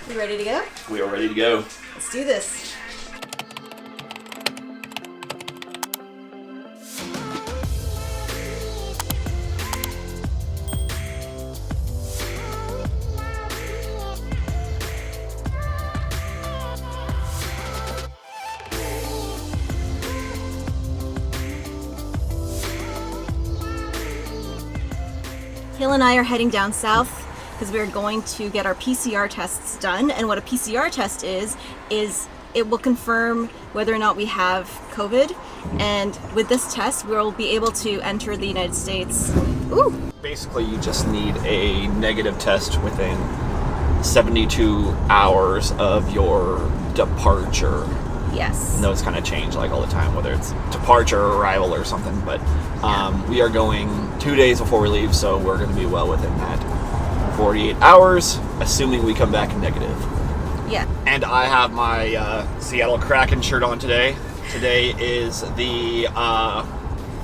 You ready to go? We are ready to go. Let's do this. Cale and I are heading down south because we're going to get our PCR tests done. And what a PCR test is it will confirm whether or not we have COVID. And with this test, we'll be able to enter the United States. Ooh. Basically, you just need a negative test within 72 hours of your departure. Yes. And those kind of change like all the time, whether it's departure or arrival or something. But we are going 2 days before we leave, so we're going to be well within that 48 hours, assuming we come back negative. Yeah. And I have my Seattle Kraken shirt on today. Today is the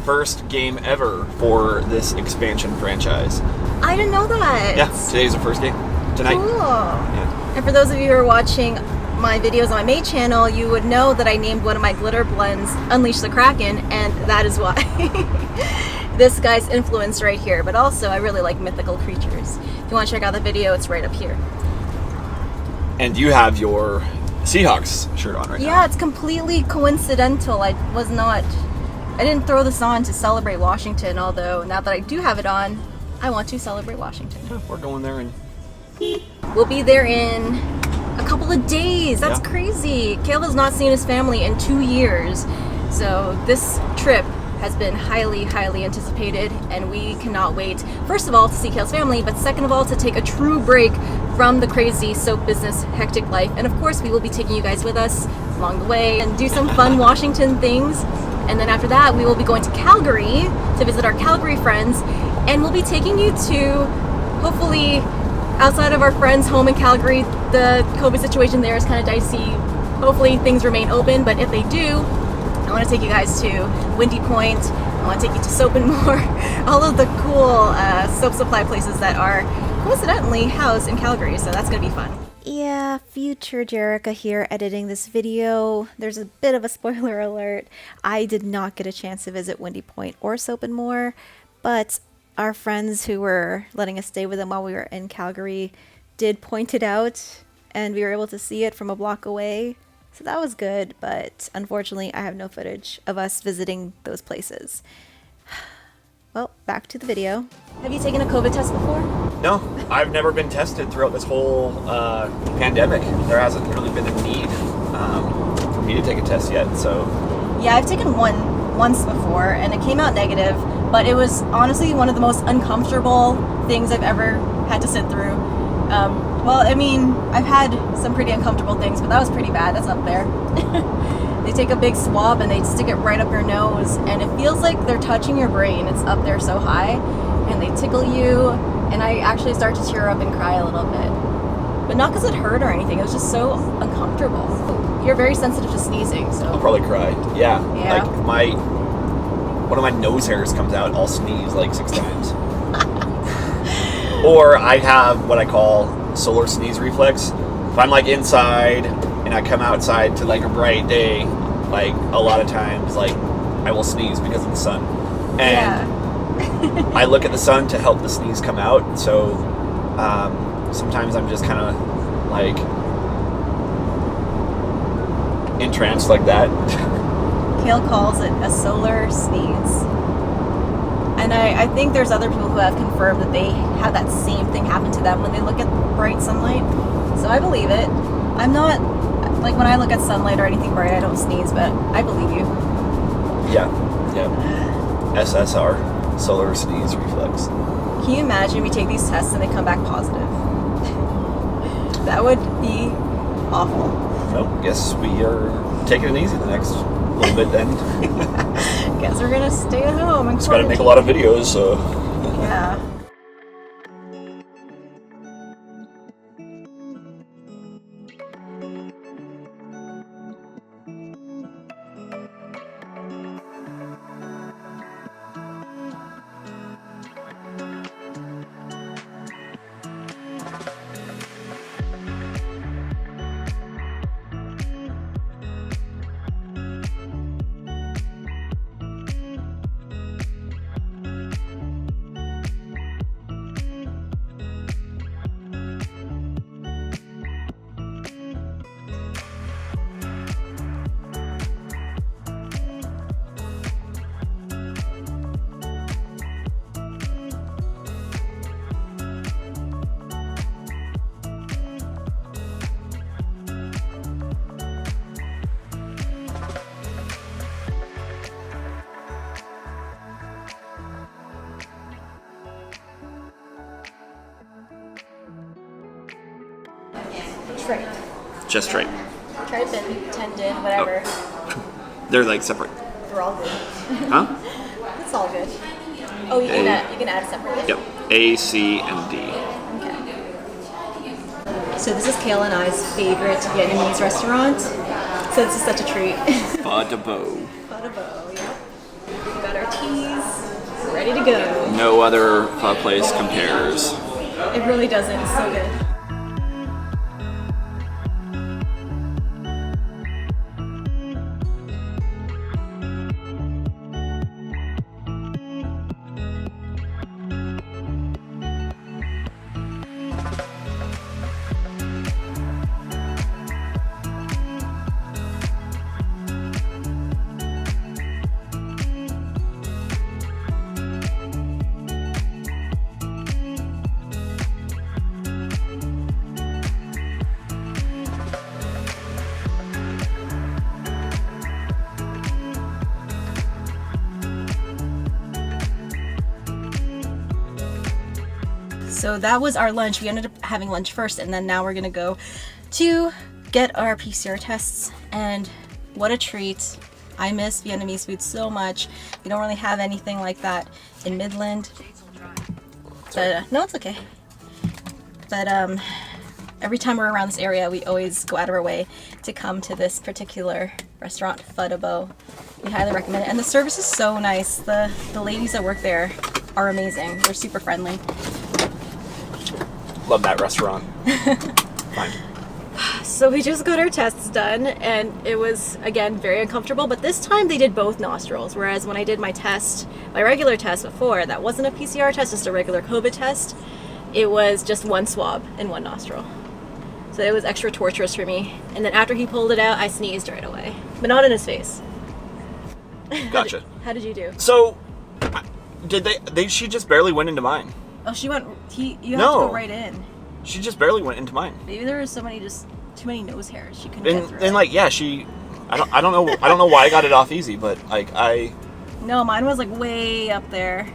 first game ever for this expansion franchise. I didn't know that. Yeah, today's the first game. Tonight. Cool. Yeah. And for those of you who are watching my videos on my main channel, you would know that I named one of my glitter blends Unleash the Kraken, and that is why. This guy's influence right here, but also I really like mythical creatures. If you want to check out the video, it's right up here. And you have your Seahawks shirt on right now. Yeah, it's completely coincidental. I didn't throw this on to celebrate Washington, although now that I do have it on, I want to celebrate Washington. Yeah, we're going there and we'll be there in a couple of days. That's crazy. Cale has not seen his family in 2 years. So this trip has been highly, highly anticipated, and we cannot wait, first of all, to see Cale's family, but second of all, to take a true break from the crazy soap business hectic life. And of course, we will be taking you guys with us along the way and do some fun Washington things. And then after that, we will be going to Calgary to visit our Calgary friends, and we'll be taking you to, hopefully, outside of our friends' home in Calgary. The COVID situation there is kind of dicey. Hopefully things remain open, but if they do, I want to take you guys to Windy Point. I want to take you to Soap and More, all of the cool soap supply places that are coincidentally housed in Calgary, so that's going to be fun. Yeah, future Jerika here editing this video. There's a bit of a spoiler alert. I did not get a chance to visit Windy Point or Soap and More, but our friends who were letting us stay with them while we were in Calgary did point it out, and we were able to see it from a block away. So that was good, but unfortunately I have no footage of us visiting those places. Well, back to the video. Have you taken a COVID test before? No, I've never been tested throughout this whole pandemic. There hasn't really been a need for me to take a test yet, so. Yeah, I've taken one once before, and it came out negative, but it was honestly one of the most uncomfortable things I've ever had to sit through. Well, I mean, I've had some pretty uncomfortable things, but that was pretty bad. That's up there. They take a big swab and they stick it right up your nose, and it feels like they're touching your brain. It's up there so high, and they tickle you, and I actually start to tear up and cry a little bit. But not because it hurt or anything. It was just so uncomfortable. You're very sensitive to sneezing, so. I'll probably cry. Yeah. Yeah. Like one of my nose hairs comes out, I'll sneeze like 6 times. Or I have what I call solar sneeze reflex. If I'm like inside and I come outside to like a bright day, like a lot of times like I will sneeze because of the sun. And I look at the sun to help the sneeze come out. So sometimes I'm just kind of like entranced like that. Cale calls it a solar sneeze. And I think there's other people who have confirmed that they have that same thing happen to them when they look at bright sunlight. So I believe it. I'm not, like when I look at sunlight or anything bright, I don't sneeze, but I believe you. Yeah. SSR, solar sneeze reflex. Can you imagine we take these tests and they come back positive? That would be awful. Well, guess we are taking it easy the next little bit then. Guess we're gonna stay at home and just gotta make a lot of videos, so. Yeah. tripe. Just tripe. Tripe and tendon, whatever. Oh. They're like separate. They're all good. Huh? It's all good. Oh, you can add separately? Yep. A, C, and D. Okay. So this is Cale and I's favorite Vietnamese restaurant. So this is such a treat. Pho de bo. Pho de bo, yeah. We got our teas, ready to go. No other pho place compares. It really doesn't. It's so good. So that was our lunch. We ended up having lunch first, and then now we're gonna go to get our PCR tests. And what a treat. I miss Vietnamese food so much. We don't really have anything like that in Midland. But no, it's okay. But every time we're around this area, we always go out of our way to come to this particular restaurant, Pho de bo. We highly recommend it. And the service is so nice. The ladies that work there are amazing. They're super friendly. Love that restaurant. Fine. So we just got our tests done, and it was, again, very uncomfortable, but this time they did both nostrils, whereas when I did my test, my regular test before, that wasn't a PCR test, just a regular COVID test, it was just one swab in one nostril. So it was extra torturous for me. And then after he pulled it out, I sneezed right away, but not in his face. Gotcha. How did you do? So, did she just barely went into mine. Oh, you have to go right in. She just barely went into mine. Maybe there was too many nose hairs. She couldn't get through. And like, yeah, I don't know why I got it off easy, but like No, mine was like way up there.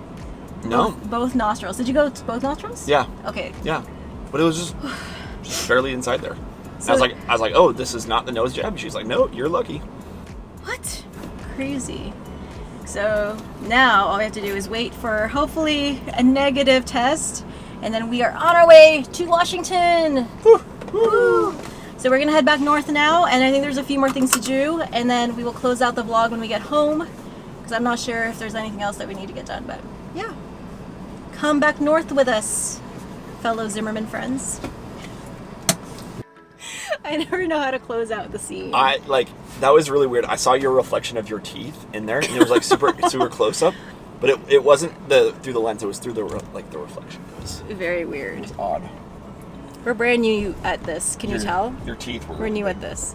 No. Both nostrils. Did you go to both nostrils? Yeah. Okay. Yeah. But it was just barely inside there. So I was like, oh, this is not the nose jab. She's like, no, you're lucky. What? Crazy. So now all we have to do is wait for hopefully a negative test, and then we are on our way to Washington. Woo. Woo. So we're gonna head back north now, and I think there's a few more things to do, and then we will close out the vlog when we get home, because I'm not sure if there's anything else that we need to get done, but yeah. Come back north with us, fellow Zimmerman friends. I never know how to close out the scene. That was really weird. I saw your reflection of your teeth in there, and it was like super close up, but it wasn't through the lens. It was through the reflection. It was very weird. It was odd. We're brand new at this. Can you tell? Your teeth were. We're new at this.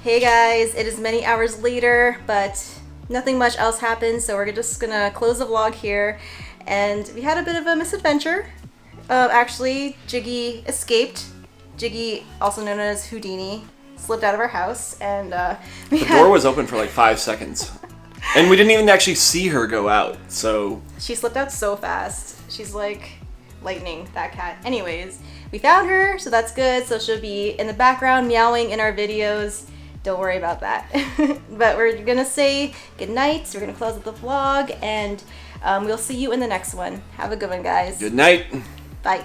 Hey guys, it is many hours later, but nothing much else happened, so we're just gonna close the vlog here. And we had a bit of a misadventure. Actually, Jiggy escaped. Jiggy, also known as Houdini, slipped out of our house, and the door was open for like 5 seconds, and we didn't even actually see her go out. So she slipped out so fast. She's like lightning, that cat. Anyways, we found her, so that's good. So she'll be in the background meowing in our videos. Don't worry about that. But we're gonna say good night. So we're gonna close out the vlog, and we'll see you in the next one. Have a good one, guys. Good night. Bye.